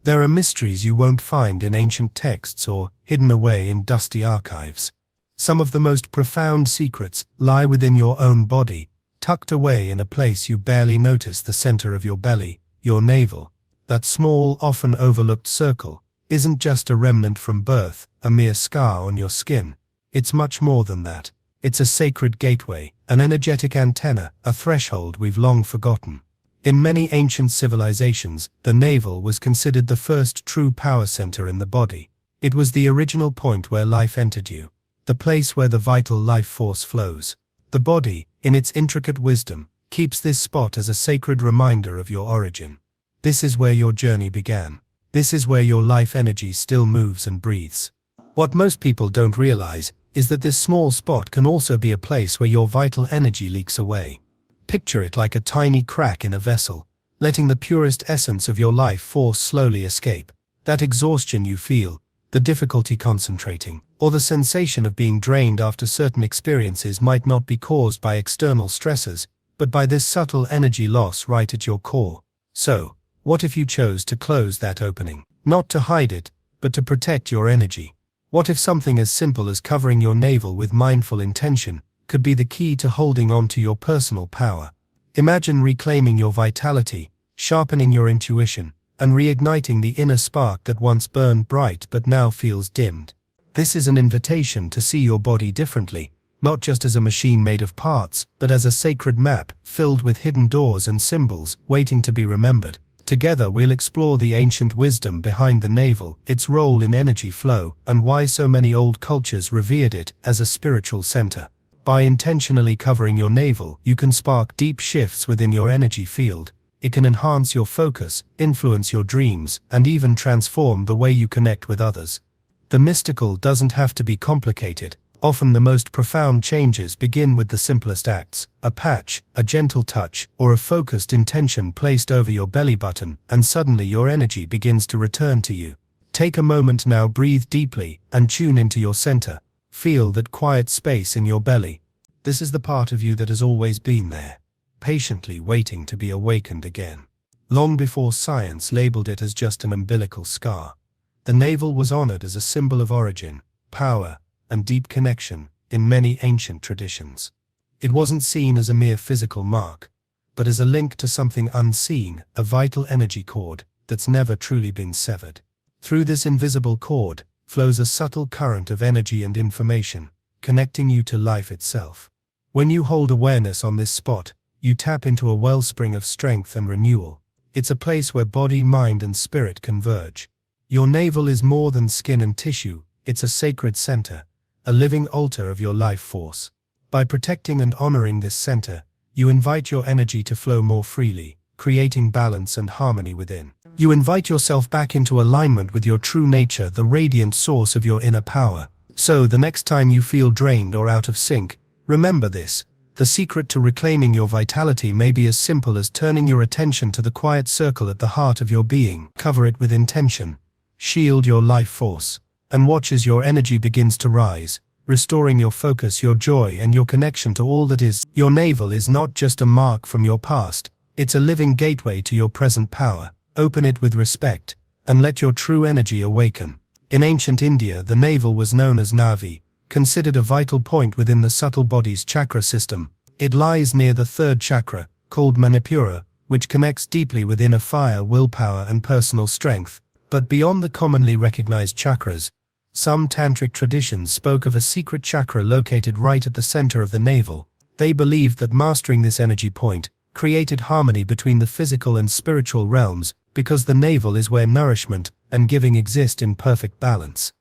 There are mysteries you won't find in ancient texts or hidden away in dusty archives. Some of the most profound secrets lie within your own body, tucked away in a place you barely notice: the center of your belly, your navel. That small, often overlooked circle isn't just a remnant from birth, a mere scar on your skin. It's much more than that. It's a sacred gateway, an energetic antenna, a threshold we've long forgotten. In many ancient civilizations, the navel was considered the first true power center in the body. It was the original point where life entered you, the place where the vital life force flows. The body, in its intricate wisdom, keeps this spot as a sacred reminder of your origin. This is where your journey began. This is where your life energy still moves and breathes. What most people don't realize is that this small spot can also be a place where your vital energy leaks away. Picture it like a tiny crack in a vessel, letting the purest essence of your life force slowly escape. That exhaustion you feel, the difficulty concentrating, or the sensation of being drained after certain experiences might not be caused by external stressors, but by this subtle energy loss right at your core. So, what if you chose to close that opening? Not to hide it, but to protect your energy. What if something as simple as covering your navel with mindful intention could be the key to holding on to your personal power? Imagine reclaiming your vitality, sharpening your intuition, and reigniting the inner spark that once burned bright but now feels dimmed. This is an invitation to see your body differently, not just as a machine made of parts, but as a sacred map filled with hidden doors and symbols waiting to be remembered. Together we'll explore the ancient wisdom behind the navel, its role in energy flow, and why so many old cultures revered it as a spiritual center. By intentionally covering your navel, you can spark deep shifts within your energy field. It can enhance your focus, influence your dreams, and even transform the way you connect with others. The mystical doesn't have to be complicated. Often the most profound changes begin with the simplest acts: a patch, a gentle touch, or a focused intention placed over your belly button, and suddenly your energy begins to return to you. Take a moment now, breathe deeply, and tune into your center. Feel that quiet space in your belly. This is the part of you that has always been there, patiently waiting to be awakened again. Long before science labeled it as just an umbilical scar, the navel was honored as a symbol of origin, power, and deep connection in many ancient traditions. It wasn't seen as a mere physical mark, but as a link to something unseen, a vital energy cord that's never truly been severed. Through this invisible cord flows a subtle current of energy and information, connecting you to life itself. When you hold awareness on this spot, you tap into a wellspring of strength and renewal. It's a place where body, mind, and spirit converge. Your navel is more than skin and tissue. It's a sacred center, a living altar of your life force. By protecting and honoring this center, you invite your energy to flow more freely, creating balance and harmony within. You invite yourself back into alignment with your true nature, the radiant source of your inner power. So the next time you feel drained or out of sync, remember this: the secret to reclaiming your vitality may be as simple as turning your attention to the quiet circle at the heart of your being. Cover it with intention, shield your life force, and watch as your energy begins to rise, restoring your focus, your joy, and your connection to all that is. Your navel is not just a mark from your past, it's a living gateway to your present power. Open it with respect, and let your true energy awaken. In ancient India, the navel was known as Navi, considered a vital point within the subtle body's chakra system. It lies near the third chakra, called Manipura, which connects deeply with inner fire, willpower, and personal strength. But beyond the commonly recognized chakras, some tantric traditions spoke of a secret chakra located right at the center of the navel. They believed that mastering this energy point created harmony between the physical and spiritual realms, because the navel is where nourishment and giving exist in perfect balance.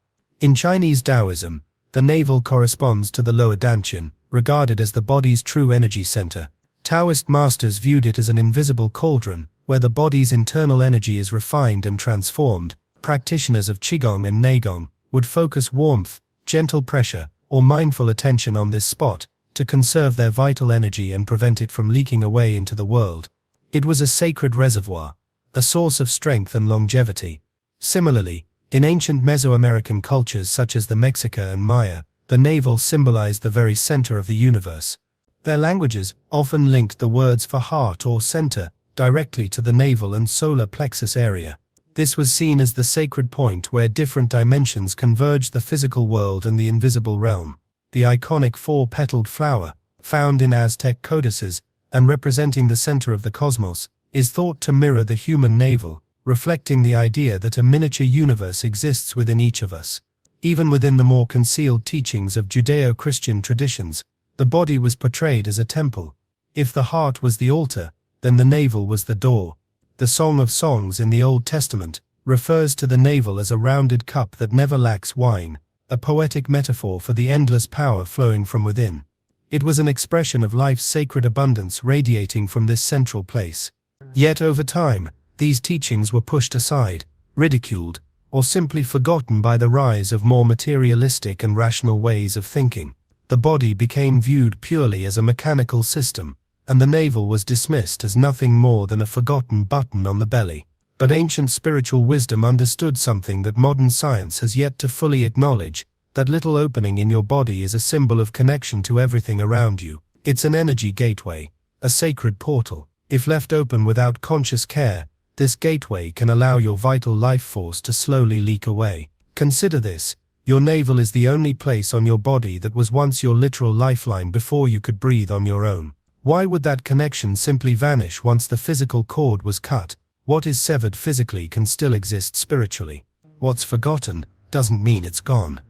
In Chinese Taoism, the navel corresponds to the lower dantian, regarded as the body's true energy center. Taoist masters viewed it as an invisible cauldron, where the body's internal energy is refined and transformed. Practitioners of Qigong and Neigong would focus warmth, gentle pressure, or mindful attention on this spot to conserve their vital energy and prevent it from leaking away into the world. It was a sacred reservoir, a source of strength and longevity. Similarly, in ancient Mesoamerican cultures such as the Mexica and Maya, the navel symbolized the very center of the universe. Their languages often linked the words for heart or center directly to the navel and solar plexus area. This was seen as the sacred point where different dimensions converged: the physical world and the invisible realm. The iconic four-petaled flower, found in Aztec codices and representing the center of the cosmos, is thought to mirror the human navel, reflecting the idea that a miniature universe exists within each of us. Even within the more concealed teachings of Judeo-Christian traditions, the body was portrayed as a temple. If the heart was the altar, then the navel was the door. The Song of Songs in the Old Testament refers to the navel as a rounded cup that never lacks wine, a poetic metaphor for the endless power flowing from within. It was an expression of life's sacred abundance radiating from this central place. Yet over time, these teachings were pushed aside, ridiculed, or simply forgotten by the rise of more materialistic and rational ways of thinking. The body became viewed purely as a mechanical system, and the navel was dismissed as nothing more than a forgotten button on the belly. But ancient spiritual wisdom understood something that modern science has yet to fully acknowledge: that little opening in your body is a symbol of connection to everything around you. It's an energy gateway, a sacred portal. If left open without conscious care, this gateway can allow your vital life force to slowly leak away. Consider this: your navel is the only place on your body that was once your literal lifeline before you could breathe on your own. Why would that connection simply vanish once the physical cord was cut? What is severed physically can still exist spiritually. What's forgotten doesn't mean it's gone.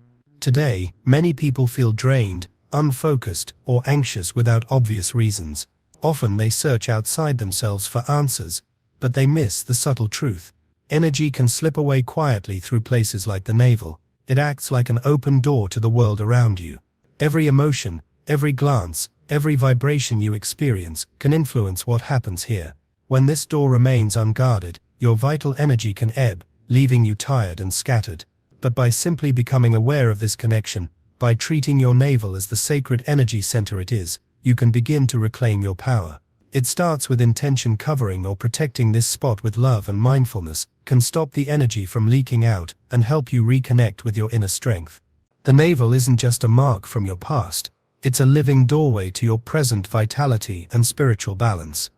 Today, many people feel drained, unfocused, or anxious without obvious reasons. Often they search outside themselves for answers, but they miss the subtle truth. Energy can slip away quietly through places like the navel. It acts like an open door to the world around you. Every emotion, every glance, every vibration you experience can influence what happens here. When this door remains unguarded, your vital energy can ebb, leaving you tired and scattered. But by simply becoming aware of this connection, by treating your navel as the sacred energy center it is, you can begin to reclaim your power. It starts with intention. Covering or protecting this spot with love and mindfulness can stop the energy from leaking out and help you reconnect with your inner strength. The navel isn't just a mark from your past, it's a living doorway to your present vitality and spiritual balance.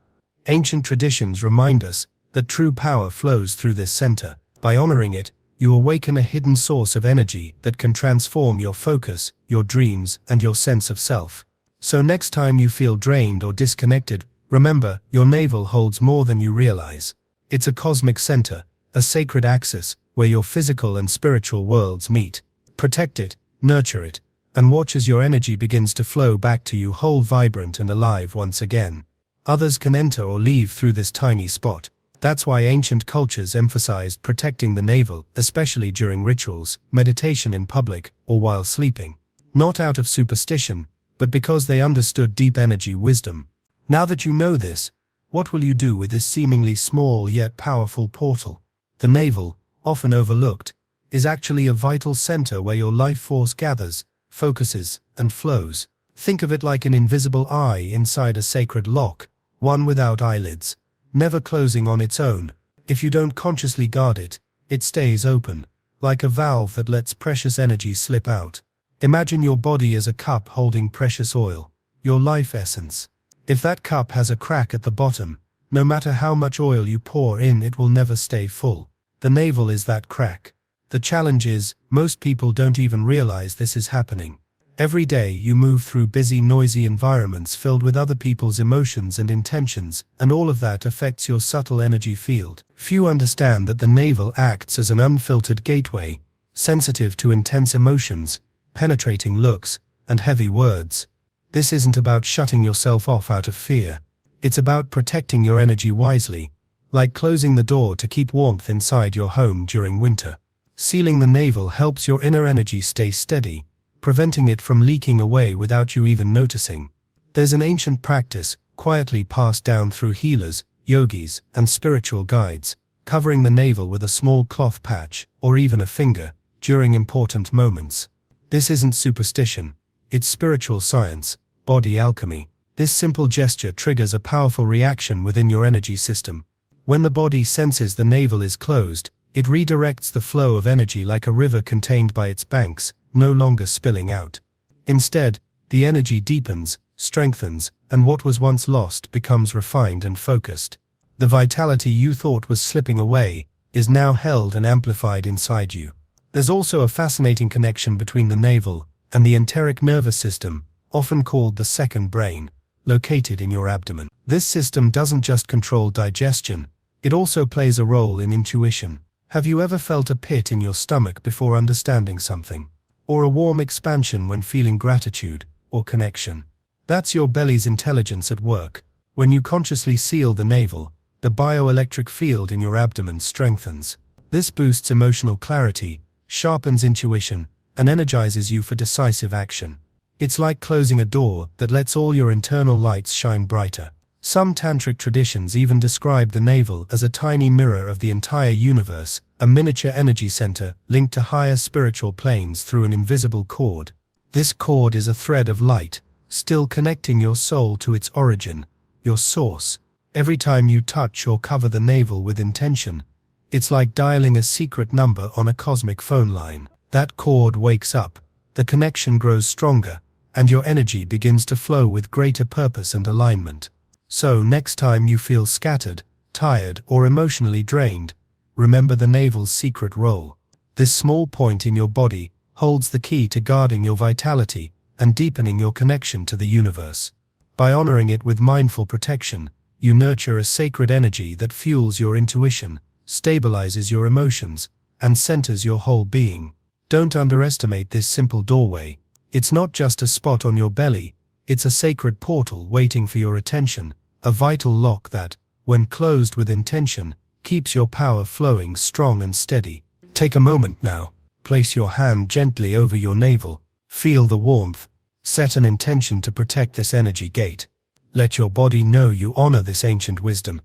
Ancient traditions remind us that true power flows through this center. By honoring it, you awaken a hidden source of energy that can transform your focus, your dreams, and your sense of self. So next time you feel drained or disconnected, remember, your navel holds more than you realize. It's a cosmic center, a sacred axis, where your physical and spiritual worlds meet. Protect it, nurture it, and watch as your energy begins to flow back to you whole, vibrant, and alive once again. Others can enter or leave through this tiny spot. That's why ancient cultures emphasized protecting the navel, especially during rituals, meditation in public, or while sleeping. Not out of superstition, but because they understood deep energy wisdom. Now that you know this, what will you do with this seemingly small yet powerful portal? The navel, often overlooked, is actually a vital center where your life force gathers, focuses, and flows. Think of it like an invisible eye inside a sacred lock, one without eyelids, never closing on its own. If you don't consciously guard it, it stays open, like a valve that lets precious energy slip out. Imagine your body as a cup holding precious oil, your life essence. If that cup has a crack at the bottom, no matter how much oil you pour in, it will never stay full. The navel is that crack. The challenge is, most people don't even realize this is happening. Every day you move through busy, noisy environments filled with other people's emotions and intentions, and all of that affects your subtle energy field. Few understand that the navel acts as an unfiltered gateway, sensitive to intense emotions, penetrating looks, and heavy words. This isn't about shutting yourself off out of fear. It's about protecting your energy wisely, like closing the door to keep warmth inside your home during winter. Sealing the navel helps your inner energy stay steady, preventing it from leaking away without you even noticing. There's an ancient practice, quietly passed down through healers, yogis, and spiritual guides, covering the navel with a small cloth patch, or even a finger, during important moments. This isn't superstition, it's spiritual science, body alchemy. This simple gesture triggers a powerful reaction within your energy system. When the body senses the navel is closed, it redirects the flow of energy like a river contained by its banks, no longer spilling out. Instead, the energy deepens, strengthens, and what was once lost becomes refined and focused. The vitality you thought was slipping away is now held and amplified inside you. There's also a fascinating connection between the navel and the enteric nervous system, often called the second brain, located in your abdomen. This system doesn't just control digestion, it also plays a role in intuition. Have you ever felt a pit in your stomach before understanding something? Or a warm expansion when feeling gratitude or connection? That's your belly's intelligence at work. When you consciously seal the navel, the bioelectric field in your abdomen strengthens. This boosts emotional clarity, sharpens intuition, and energizes you for decisive action. It's like closing a door that lets all your internal lights shine brighter. Some tantric traditions even describe the navel as a tiny mirror of the entire universe, a miniature energy center linked to higher spiritual planes through an invisible cord. This cord is a thread of light, still connecting your soul to its origin, your source. Every time you touch or cover the navel with intention, it's like dialing a secret number on a cosmic phone line. That cord wakes up, the connection grows stronger, and your energy begins to flow with greater purpose and alignment. So next time you feel scattered, tired, or emotionally drained, remember the navel's secret role. This small point in your body holds the key to guarding your vitality and deepening your connection to the universe. By honoring it with mindful protection, you nurture a sacred energy that fuels your intuition, stabilizes your emotions, and centers your whole being. Don't underestimate this simple doorway. It's not just a spot on your belly, it's a sacred portal waiting for your attention, a vital lock that, when closed with intention, keeps your power flowing strong and steady. Take a moment now, place your hand gently over your navel, feel the warmth, set an intention to protect this energy gate. Let your body know you honor this ancient wisdom,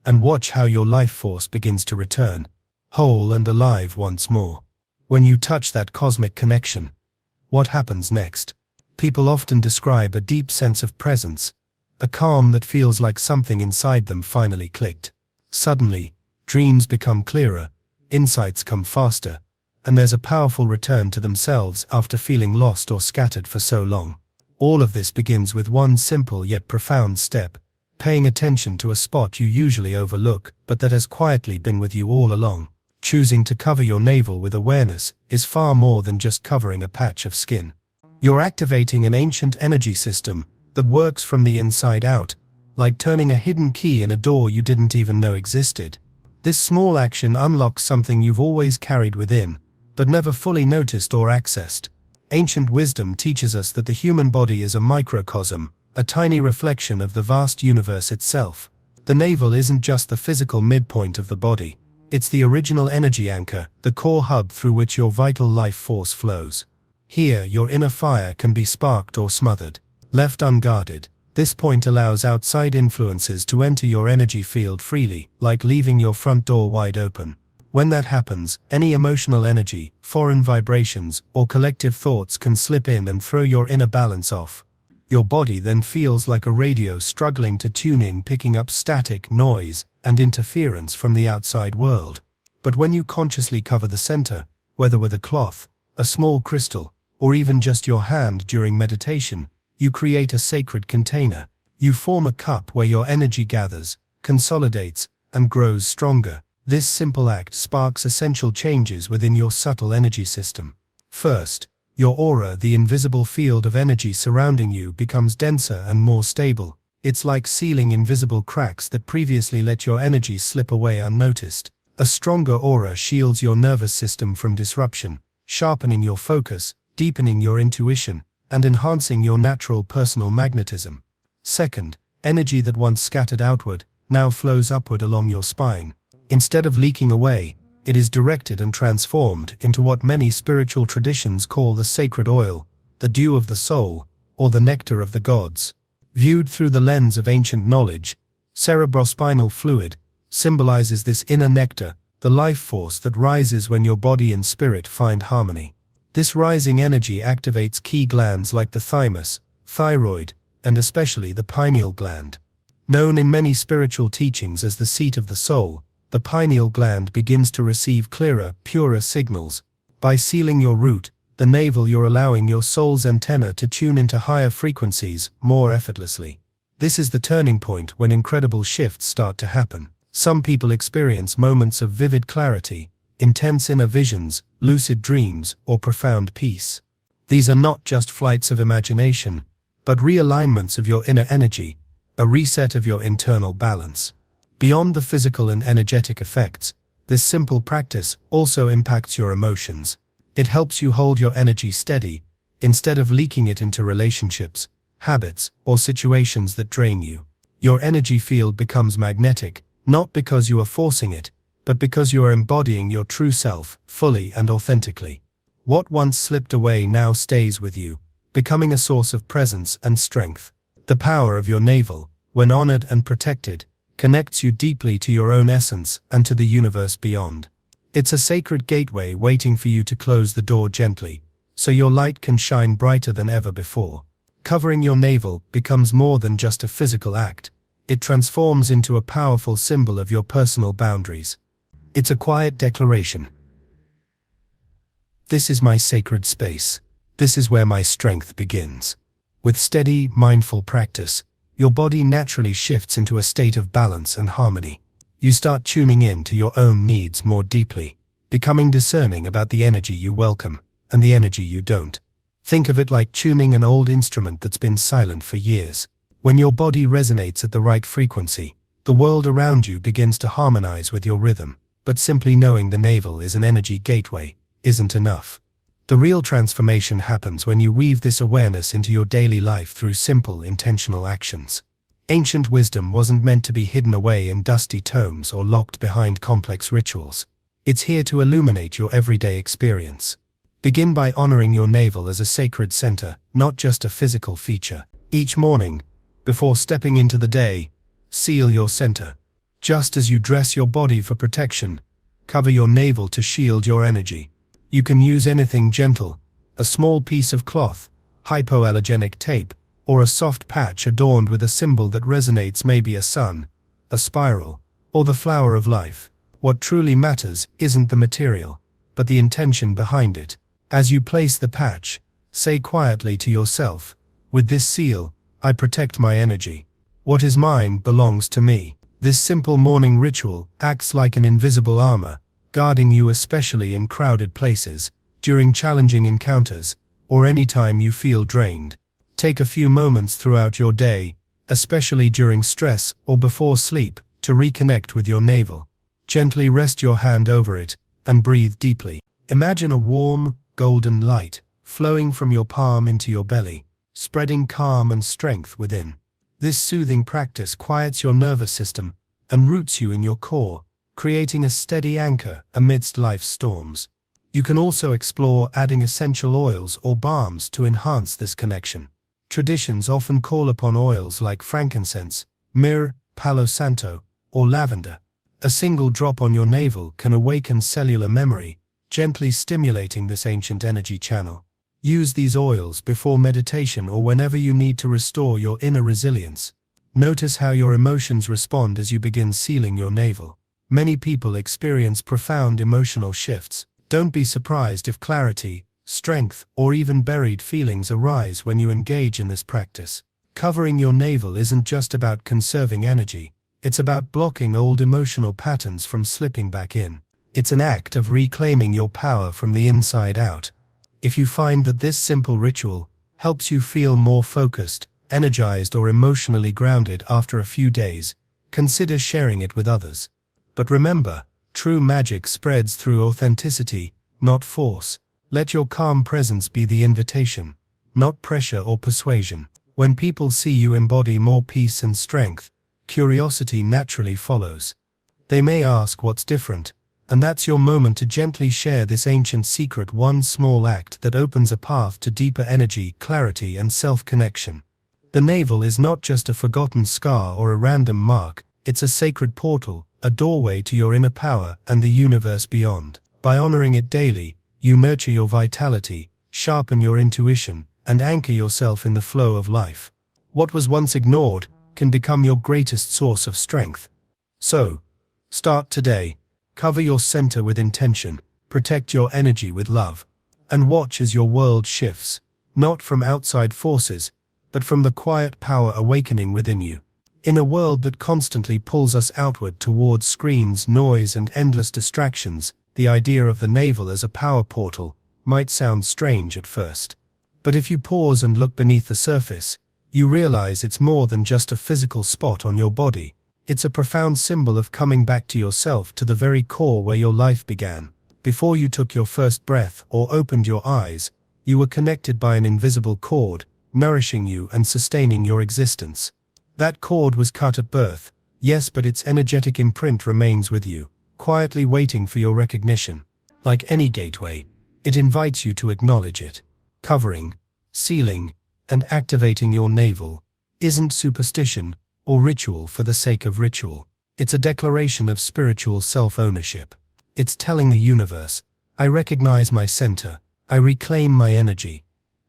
and watch how your life force begins to return, whole and alive once more. When you touch that cosmic connection, what happens next? People often describe a deep sense of presence, a calm that feels like something inside them finally clicked. Suddenly, dreams become clearer, insights come faster, and there's a powerful return to themselves after feeling lost or scattered for so long. All of this begins with one simple yet profound step, paying attention to a spot you usually overlook but that has quietly been with you all along. Choosing to cover your navel with awareness is far more than just covering a patch of skin. You're activating an ancient energy system that works from the inside out, like turning a hidden key in a door you didn't even know existed. This small action unlocks something you've always carried within, but never fully noticed or accessed. Ancient wisdom teaches us that the human body is a microcosm, a tiny reflection of the vast universe itself. The navel isn't just the physical midpoint of the body. It's the original energy anchor, the core hub through which your vital life force flows. Here, your inner fire can be sparked or smothered. Left unguarded, this point allows outside influences to enter your energy field freely, like leaving your front door wide open. When that happens, any emotional energy, foreign vibrations, or collective thoughts can slip in and throw your inner balance off. Your body then feels like a radio struggling to tune in, picking up static, noise, and interference from the outside world. But when you consciously cover the center, whether with a cloth, a small crystal, or even just your hand during meditation, you create a sacred container. You form a cup where your energy gathers, consolidates, and grows stronger. This simple act sparks essential changes within your subtle energy system. First, your aura, the invisible field of energy surrounding you, becomes denser and more stable. It's like sealing invisible cracks that previously let your energy slip away unnoticed. A stronger aura shields your nervous system from disruption, sharpening your focus, deepening your intuition, and enhancing your natural personal magnetism. Second, energy that once scattered outward now flows upward along your spine. Instead of leaking away, it is directed and transformed into what many spiritual traditions call the sacred oil, the dew of the soul, or the nectar of the gods. Viewed through the lens of ancient knowledge, cerebrospinal fluid symbolizes this inner nectar, the life force that rises when your body and spirit find harmony. This rising energy activates key glands like the thymus, thyroid, and especially the pineal gland. Known in many spiritual teachings as the seat of the soul, the pineal gland begins to receive clearer, purer signals. By sealing your root, the navel, you're allowing your soul's antenna to tune into higher frequencies more effortlessly. This is the turning point when incredible shifts start to happen. Some people experience moments of vivid clarity, intense inner visions, lucid dreams, or profound peace. These are not just flights of imagination, but realignments of your inner energy, a reset of your internal balance. Beyond the physical and energetic effects, this simple practice also impacts your emotions. It helps you hold your energy steady, instead of leaking it into relationships, habits, or situations that drain you. Your energy field becomes magnetic, not because you are forcing it, but because you are embodying your true self, fully and authentically. What once slipped away now stays with you, becoming a source of presence and strength. The power of your navel, when honored and protected, connects you deeply to your own essence and to the universe beyond. It's a sacred gateway waiting for you to close the door gently, so your light can shine brighter than ever before. Covering your navel becomes more than just a physical act. It transforms into a powerful symbol of your personal boundaries. It's a quiet declaration. This is my sacred space. This is where my strength begins. With steady, mindful practice, your body naturally shifts into a state of balance and harmony. You start tuning in to your own needs more deeply, becoming discerning about the energy you welcome and the energy you don't. Think of it like tuning an old instrument that's been silent for years. When your body resonates at the right frequency, the world around you begins to harmonize with your rhythm. But simply knowing the navel is an energy gateway isn't enough. The real transformation happens when you weave this awareness into your daily life through simple, intentional actions. Ancient wisdom wasn't meant to be hidden away in dusty tomes or locked behind complex rituals. It's here to illuminate your everyday experience. Begin by honoring your navel as a sacred center, not just a physical feature. Each morning, before stepping into the day, seal your center. Just as you dress your body for protection, cover your navel to shield your energy. You can use anything gentle, a small piece of cloth, hypoallergenic tape, or a soft patch adorned with a symbol that resonates, maybe a sun, a spiral, or the flower of life. What truly matters isn't the material, but the intention behind it. As you place the patch, say quietly to yourself, with this seal, I protect my energy. What is mine belongs to me. This simple morning ritual acts like an invisible armor, guarding you especially in crowded places, during challenging encounters, or any time you feel drained. Take a few moments throughout your day, especially during stress or before sleep, to reconnect with your navel. Gently rest your hand over it and breathe deeply. Imagine a warm, golden light flowing from your palm into your belly, spreading calm and strength within. This soothing practice quiets your nervous system and roots you in your core, creating a steady anchor amidst life's storms. You can also explore adding essential oils or balms to enhance this connection. Traditions often call upon oils like frankincense, myrrh, palo santo, or lavender. A single drop on your navel can awaken cellular memory, gently stimulating this ancient energy channel. Use these oils before meditation or whenever you need to restore your inner resilience. Notice how your emotions respond as you begin sealing your navel. Many people experience profound emotional shifts. Don't be surprised if clarity, strength, or even buried feelings arise when you engage in this practice. Covering your navel isn't just about conserving energy. It's about blocking old emotional patterns from slipping back in. It's an act of reclaiming your power from the inside out. If you find that this simple ritual helps you feel more focused, energized, or emotionally grounded after a few days, consider sharing it with others. But remember, true magic spreads through authenticity, not force. Let your calm presence be the invitation, not pressure or persuasion. When people see you embody more peace and strength, curiosity naturally follows. They may ask what's different, and that's your moment to gently share this ancient secret, one small act that opens a path to deeper energy, clarity, and self-connection. The navel is not just a forgotten scar or a random mark, it's a sacred portal, a doorway to your inner power and the universe beyond. By honoring it daily, you nurture your vitality, sharpen your intuition, and anchor yourself in the flow of life. What was once ignored can become your greatest source of strength. So, start today. Cover your center with intention, protect your energy with love, and watch as your world shifts, not from outside forces, but from the quiet power awakening within you. In a world that constantly pulls us outward towards screens, noise, and endless distractions, the idea of the navel as a power portal might sound strange at first. But if you pause and look beneath the surface, you realize it's more than just a physical spot on your body. It's a profound symbol of coming back to yourself, to the very core where your life began. Before you took your first breath or opened your eyes, you were connected by an invisible cord, nourishing you and sustaining your existence. That cord was cut at birth, yes, but its energetic imprint remains with you, quietly waiting for your recognition. Like any gateway, it invites you to acknowledge it. Covering, sealing, and activating your navel isn't superstition or ritual for the sake of ritual. It's a declaration of spiritual self-ownership. It's telling the universe, I recognize my center, I reclaim my energy,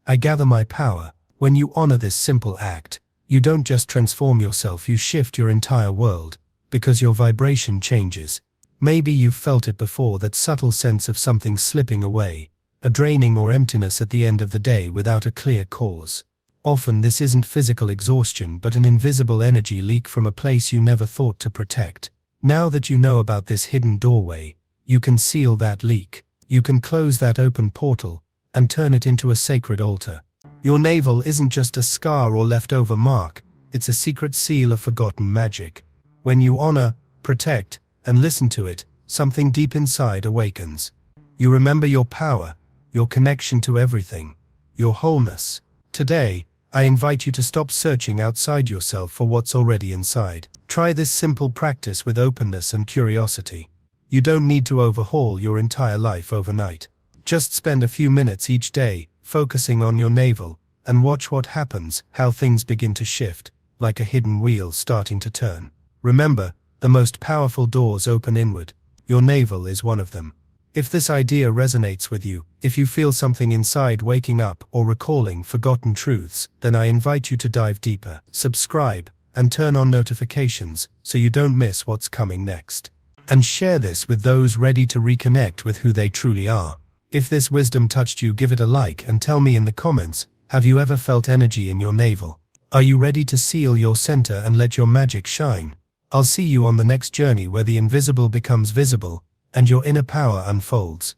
I gather my power. When you honor this simple act, you don't just transform yourself, you shift your entire world, because your vibration changes. Maybe you've felt it before, that subtle sense of something slipping away, a draining or emptiness at the end of the day without a clear cause. Often this isn't physical exhaustion, but an invisible energy leak from a place you never thought to protect. Now that you know about this hidden doorway, you can seal that leak. You can close that open portal and turn it into a sacred altar. Your navel isn't just a scar or leftover mark, it's a secret seal of forgotten magic. When you honor, protect, and listen to it, something deep inside awakens. You remember your power, your connection to everything, your wholeness. Today, I invite you to stop searching outside yourself for what's already inside. Try this simple practice with openness and curiosity. You don't need to overhaul your entire life overnight. Just spend a few minutes each day, focusing on your navel, and watch what happens, how things begin to shift, like a hidden wheel starting to turn. Remember, the most powerful doors open inward. Your navel is one of them. If this idea resonates with you, if you feel something inside waking up or recalling forgotten truths, then I invite you to dive deeper. Subscribe, and turn on notifications so you don't miss what's coming next. And share this with those ready to reconnect with who they truly are. If this wisdom touched you, give it a like and tell me in the comments, have you ever felt energy in your navel? Are you ready to seal your center and let your magic shine? I'll see you on the next journey where the invisible becomes visible and your inner power unfolds.